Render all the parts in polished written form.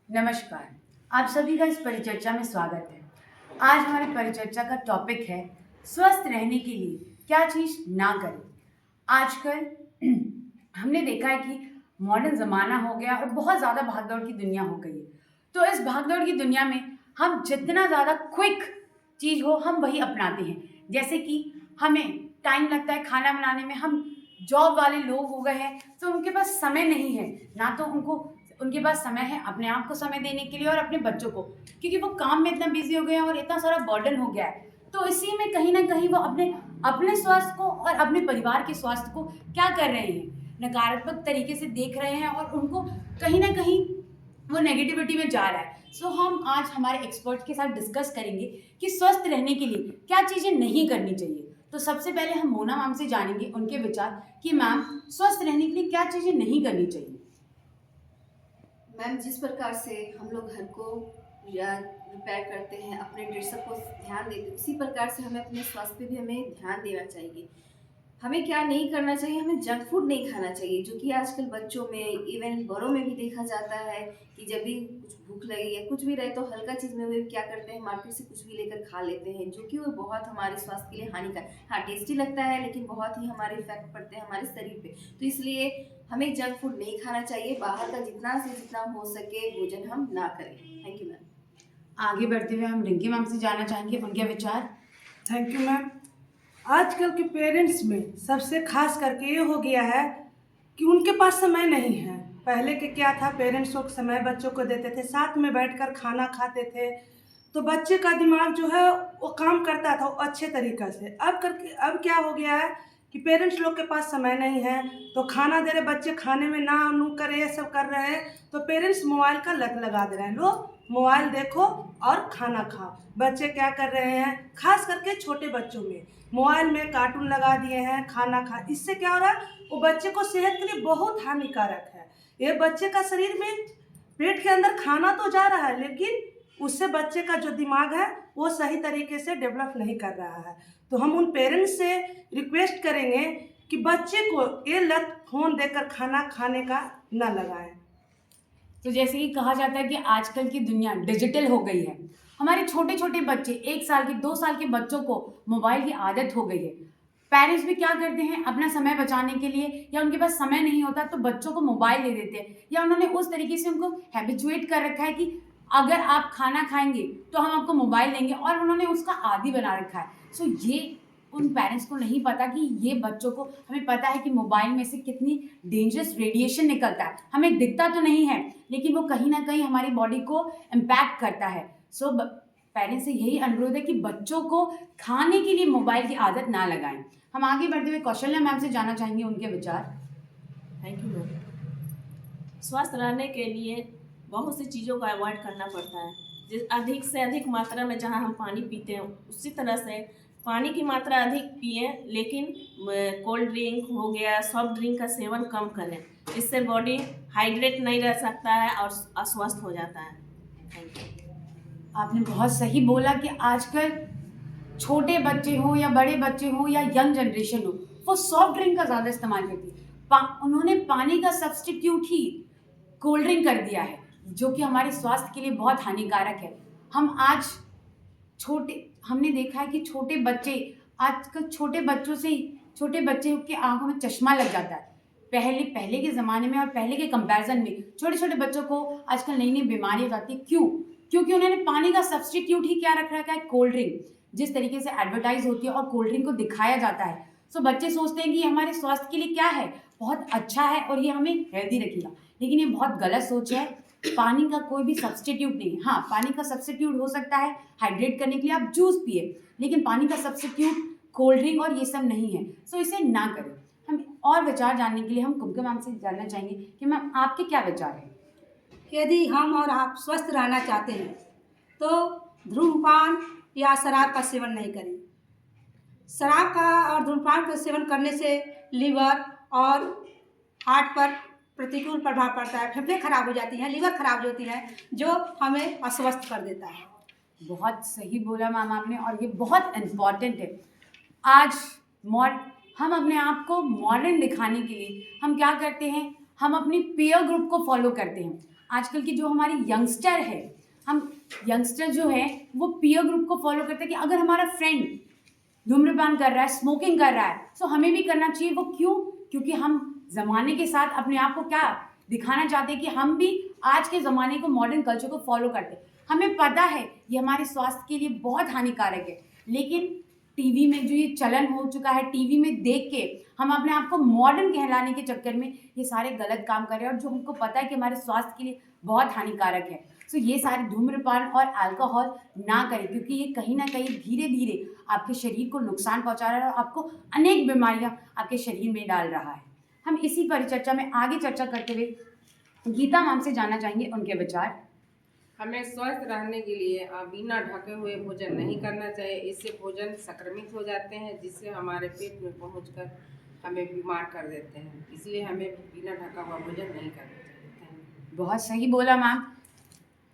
नमस्कार। आप सभी का इस परिचर्चा में स्वागत है। आज हमारे परिचर्चा का टॉपिक है स्वस्थ रहने के लिए क्या चीज़ ना करें। आजकल हमने देखा है कि मॉडर्न ज़माना हो गया और बहुत ज़्यादा भागदौड़ की दुनिया हो गई है। तो इस भागदौड़ की दुनिया में हम जितना ज़्यादा क्विक चीज़ हो हम वही अपनाते हैं। जैसे कि हमें टाइम लगता है खाना बनाने में, हम जॉब वाले लोग हो गए हैं तो उनके पास समय नहीं है, ना तो उनके पास समय है अपने आप को समय देने के लिए और अपने बच्चों को, क्योंकि वो काम में इतना बिजी हो गए हैं और इतना सारा बर्डन हो गया है। तो इसी में कहीं ना कहीं वो अपने अपने स्वास्थ्य को और अपने परिवार के स्वास्थ्य को क्या कर रहे हैं, नकारात्मक तरीके से देख रहे हैं और उनको कहीं ना कहीं वो नेगेटिविटी में जा रहा है। सो हम आज हमारे एक्सपर्ट के साथ डिस्कस करेंगे कि स्वस्थ रहने के लिए क्या चीज़ें नहीं करनी चाहिए। तो सबसे पहले हम मोना मैम से जानेंगे उनके विचार कि मैम स्वस्थ रहने के लिए क्या चीज़ें नहीं करनी चाहिए। मैम, जिस प्रकार से हम लोग घर को या रिपेयर करते हैं, अपने ड्रेसअप को ध्यान देते हैं, उसी प्रकार से हमें अपने स्वास्थ्य पे भी हमें ध्यान देना चाहिए। हमें क्या नहीं करना चाहिए, हमें जंक फूड नहीं खाना चाहिए, जो कि आजकल बच्चों में इवन बड़ों में भी देखा जाता है कि जब भी कुछ भूख लगी या कुछ भी रहे तो हल्का चीज़ में वे क्या करते हैं, मार्केट से कुछ भी लेकर खा लेते हैं, जो कि वो बहुत हमारे स्वास्थ्य के लिए हानिकारक। हाँ, टेस्टी लगता है लेकिन बहुत ही हमारे इफेक्ट पड़ते हैं हमारे शरीर पे। तो इसलिए हमें जंक फूड नहीं खाना चाहिए, बाहर का जितना से जितना हो सके भोजन हम ना करें। Thank you ma'am. आगे बढ़ते हुए हम रिंकी मैम से जानना चाहेंगे उनके विचार। Thank you ma'am. आजकल के पेरेंट्स में सबसे खास करके ये हो गया है कि उनके पास समय नहीं है। पहले के क्या था, पेरेंट्स लोग समय बच्चों को देते थे, साथ में बैठकर खाना खाते थे, तो बच्चे का दिमाग जो है वो काम करता था वो अच्छे तरीक़े से। अब क्या हो गया है कि पेरेंट्स लोग के पास समय नहीं है, तो खाना दे रहे बच्चे खाने में ना नू करे, ये सब कर रहे हैं, तो पेरेंट्स मोबाइल का लत लगा दे रहे हैं। लो मोबाइल देखो और खाना खाओ। बच्चे क्या कर रहे हैं, खास करके छोटे बच्चों में मोबाइल में कार्टून लगा दिए हैं, खाना खा। इससे क्या हो रहा है, वो बच्चे को सेहत के लिए बहुत हानिकारक है। ये बच्चे का शरीर में पेट के अंदर खाना तो जा रहा है, लेकिन उससे बच्चे का जो दिमाग है वो सही तरीके से डेवलप नहीं कर रहा है। तो हम उन पेरेंट्स से रिक्वेस्ट करेंगे कि बच्चे को ये लत फ़ोन देकर खाना खाने का न लगाएं। तो जैसे कि कहा जाता है कि आजकल की दुनिया डिजिटल हो गई है। हमारे छोटे छोटे बच्चे 1 साल के 2 साल के बच्चों को मोबाइल की आदत हो गई है। पेरेंट्स भी क्या करते हैं, अपना समय बचाने के लिए या उनके पास समय नहीं होता तो बच्चों को मोबाइल दे देते हैं, या उन्होंने उस तरीके से उनको हैबिचुएट कर रखा है कि अगर आप खाना खाएंगे तो हम आपको मोबाइल देंगे, और उन्होंने उसका आदी बना रखा है। सो ये उन पेरेंट्स को नहीं पता कि ये बच्चों को, हमें पता है कि मोबाइल में से कितनी डेंजरस रेडिएशन निकलता है, हमें दिखता तो नहीं है लेकिन वो कहीं ना कहीं हमारी बॉडी को इम्पैक्ट करता है। सो पेरेंट्स से यही अनुरोध है कि बच्चों को खाने के लिए मोबाइल की आदत ना लगाएं। हम आगे बढ़ते हुए कौशल्या मैम से जानना चाहेंगे उनके विचार। Thank you ma'am. स्वस्थ रहने के लिए बहुत सी चीज़ों का अवॉइड करना पड़ता है। जिस अधिक से अधिक मात्रा में जहाँ हम पानी पीते हैं उसी तरह से पानी की मात्रा अधिक पिए, लेकिन कोल्ड ड्रिंक हो गया, सॉफ्ट ड्रिंक का सेवन कम करें। इससे बॉडी हाइड्रेट नहीं रह सकता है और अस्वस्थ हो जाता है। Thank you. आपने बहुत सही बोला कि आजकल छोटे बच्चे हो या बड़े बच्चे हो या यंग जनरेशन हो, वो सॉफ्ट ड्रिंक का ज़्यादा इस्तेमाल करती है। उन्होंने पानी का सब्स्टिट्यूट ही कोल्ड ड्रिंक कर दिया है, जो कि हमारे स्वास्थ्य के लिए बहुत हानिकारक है। हम आज हमने देखा है कि छोटे बच्चे, आजकल छोटे बच्चों से ही, छोटे बच्चे के आंखों में चश्मा लग जाता है। पहले के ज़माने में और पहले के कंपैरिजन में छोटे छोटे बच्चों को आजकल नई नई बीमारी हो जाती है। क्यों? क्योंकि उन्होंने पानी का सब्स्टिट्यूट ही क्या रख रखा है, कोल्ड ड्रिंक। जिस तरीके से एडवर्टाइज होती है और कोल्ड ड्रिंक को दिखाया जाता है, सो बच्चे सोचते हैं कि हमारे स्वास्थ्य के लिए क्या है, बहुत अच्छा है और ये हमें हेल्दी रखेगा, लेकिन ये बहुत गलत सोच है। पानी का कोई भी सब्स्टिट्यूट नहीं है। हाँ, पानी का सब्स्टिट्यूट हो सकता है हाइड्रेट करने के लिए आप जूस पिए, लेकिन पानी का सब्स्टिट्यूट कोल्ड ड्रिंक और ये सब नहीं है। सो इसे ना करें। हम और विचार जानने के लिए हम कुमकुम मैम से जानना चाहेंगे कि मैम आपके क्या विचार हैं। यदि हम और आप स्वस्थ रहना चाहते हैं तो धूम्रपान या शराब का सेवन नहीं करें। शराब का और धूम्रपान का सेवन करने से लीवर और हार्ट पर प्रतिकूल प्रभाव पड़ता है। फेफड़े खराब हो जाती हैं, लीवर खराब होती है, जो हमें अस्वस्थ कर देता है। बहुत सही बोला मैम आपने, और ये बहुत इम्पॉर्टेंट है। आज हम अपने आप को मॉडर्न दिखाने के लिए हम क्या करते हैं, हम अपनी पीयर ग्रुप को फॉलो करते हैं। आजकल की जो हमारी यंगस्टर है, हम यंगस्टर जो है वो पीयर ग्रुप को फॉलो करते हैं कि अगर हमारा फ्रेंड धूम्रपान कर रहा है, स्मोकिंग कर रहा है, तो हमें भी करना चाहिए। वो क्यों? क्योंकि हम ज़माने के साथ अपने आप को क्या दिखाना चाहते हैं कि हम भी आज के ज़माने को, मॉडर्न कल्चर को फॉलो करते हैं। हमें पता है ये हमारे स्वास्थ्य के लिए बहुत हानिकारक है, लेकिन टीवी में जो ये चलन हो चुका है, टीवी में देख के हम अपने आप को मॉडर्न कहलाने के चक्कर में ये सारे गलत काम कर रहे हैं, और जो हमको पता है कि हमारे स्वास्थ्य के लिए बहुत हानिकारक है। सो ये सारे धूम्रपान और अल्कोहल ना करें, क्योंकि ये कहीं ना कहीं धीरे धीरे आपके शरीर को नुकसान पहुंचा रहा है और आपको अनेक बीमारियां आपके शरीर में डाल रहा है। हम इसी परिचर्चा में आगे चर्चा करते हुए गीता मैम से जानना चाहेंगे उनके विचार। हमें स्वस्थ रहने के लिए बिना ढके हुए भोजन नहीं करना चाहिए। इससे भोजन संक्रमित हो जाते हैं, जिससे हमारे पेट में पहुंचकर हमें बीमार कर देते हैं। इसलिए हमें बिना ढका हुआ भोजन नहीं करना चाहिए। बहुत सही बोला मैम।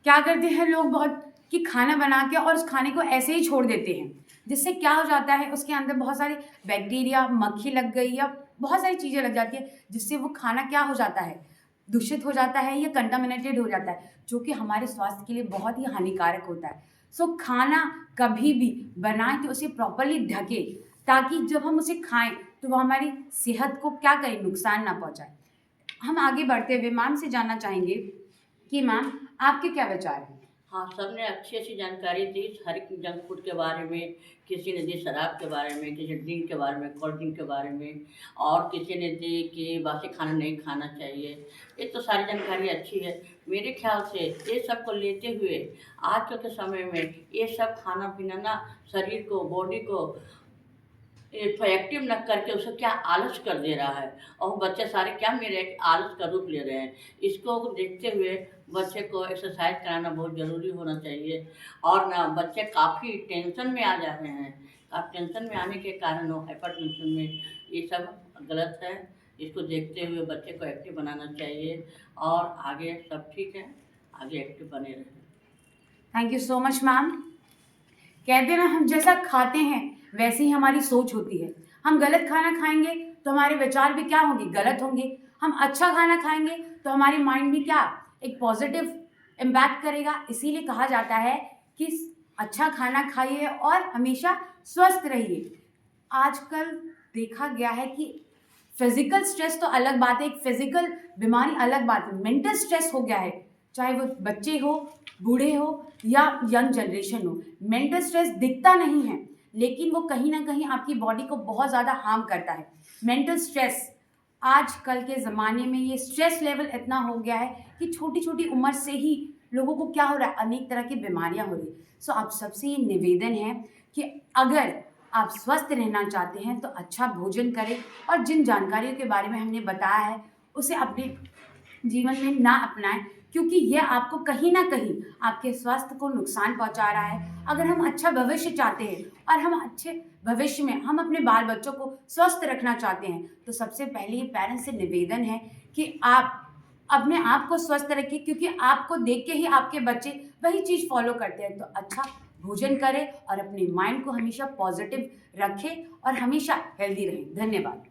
क्या करते हैं लोग बहुत कि खाना बना के और उस खाने को ऐसे ही छोड़ देते हैं, जिससे क्या हो जाता है, उसके अंदर बहुत सारे बैक्टीरिया, मक्खी लग गई या बहुत सारी चीज़ें लग जाती है, जिससे वो खाना क्या हो जाता है, दूषित हो जाता है या कंटामिनेटेड हो जाता है, जो कि हमारे स्वास्थ्य के लिए बहुत ही हानिकारक होता है। सो खाना कभी भी बनाएं तो उसे प्रॉपरली ढके, ताकि जब हम उसे खाएं तो वो हमारी सेहत को क्या करे, नुकसान ना पहुंचाए। हम आगे बढ़ते हुए मैम से जानना चाहेंगे कि मैम आपके क्या विचार हैं। हाँ, सबने अच्छी अच्छी जानकारी दी हर एक जंक फूड के बारे में। किसी ने दी शराब के बारे में, किसी ड्रिंक के बारे में, कोल्ड ड्रिंक के बारे में, और किसी ने दी कि बासी खाना नहीं खाना चाहिए। ये तो सारी जानकारी अच्छी है। मेरे ख्याल से ये सब को लेते हुए आजकल के समय में ये सब खाना पीना ना शरीर को, बॉडी को एक्टिव न करके उसे क्या आलस कर दे रहा है, और बच्चे सारे क्या मेरे आलस का रूप ले रहे हैं। इसको देखते हुए बच्चे को एक्सरसाइज कराना बहुत ज़रूरी होना चाहिए। और ना बच्चे काफ़ी टेंशन में आ जा रहे हैं। टेंशन में आने के कारण वो हाइपर टेंशन में, ये सब गलत है। इसको देखते हुए बच्चे को एक्टिव बनाना चाहिए, और आगे सब ठीक है, आगे एक्टिव बने रहें। Thank you so much ma'am. कहते हैं ना, हम जैसा खाते हैं वैसी ही हमारी सोच होती है। हम गलत खाना खाएंगे तो हमारे विचार भी क्या होंगे, गलत होंगे। हम अच्छा खाना खाएंगे तो हमारी माइंड भी क्या, एक पॉजिटिव इम्पैक्ट करेगा। इसीलिए कहा जाता है कि अच्छा खाना खाइए और हमेशा स्वस्थ रहिए। आजकल देखा गया है कि फिजिकल स्ट्रेस तो अलग बात है, एक फिजिकल बीमारी अलग बात है, मेंटल स्ट्रेस हो गया है, चाहे वो बच्चे हो, बूढ़े हो या यंग जनरेशन हो। मेंटल स्ट्रेस दिखता नहीं है, लेकिन वो कहीं ना कहीं आपकी बॉडी को बहुत ज़्यादा हार्म करता है। मेंटल स्ट्रेस, आजकल के ज़माने में ये स्ट्रेस लेवल इतना हो गया है कि छोटी छोटी उम्र से ही लोगों को क्या हो रहा है, अनेक तरह की बीमारियां हो रही। सो आप सबसे ये निवेदन है कि अगर आप स्वस्थ रहना चाहते हैं तो अच्छा भोजन करें, और जिन जानकारियों के बारे में हमने बताया है उसे अपने जीवन में ना अपनाएं, क्योंकि यह आपको कहीं ना कहीं आपके स्वास्थ्य को नुकसान पहुंचा रहा है। अगर हम अच्छा भविष्य चाहते हैं और हम अच्छे भविष्य में हम अपने बाल बच्चों को स्वस्थ रखना चाहते हैं, तो सबसे पहले ये पेरेंट्स से निवेदन है कि आप अपने आप को स्वस्थ रखिए, क्योंकि आपको देख के ही आपके बच्चे वही चीज़ फॉलो करते हैं। तो अच्छा भोजन करें और अपने माइंड को हमेशा पॉजिटिव रखें और हमेशा हेल्दी रहें। धन्यवाद।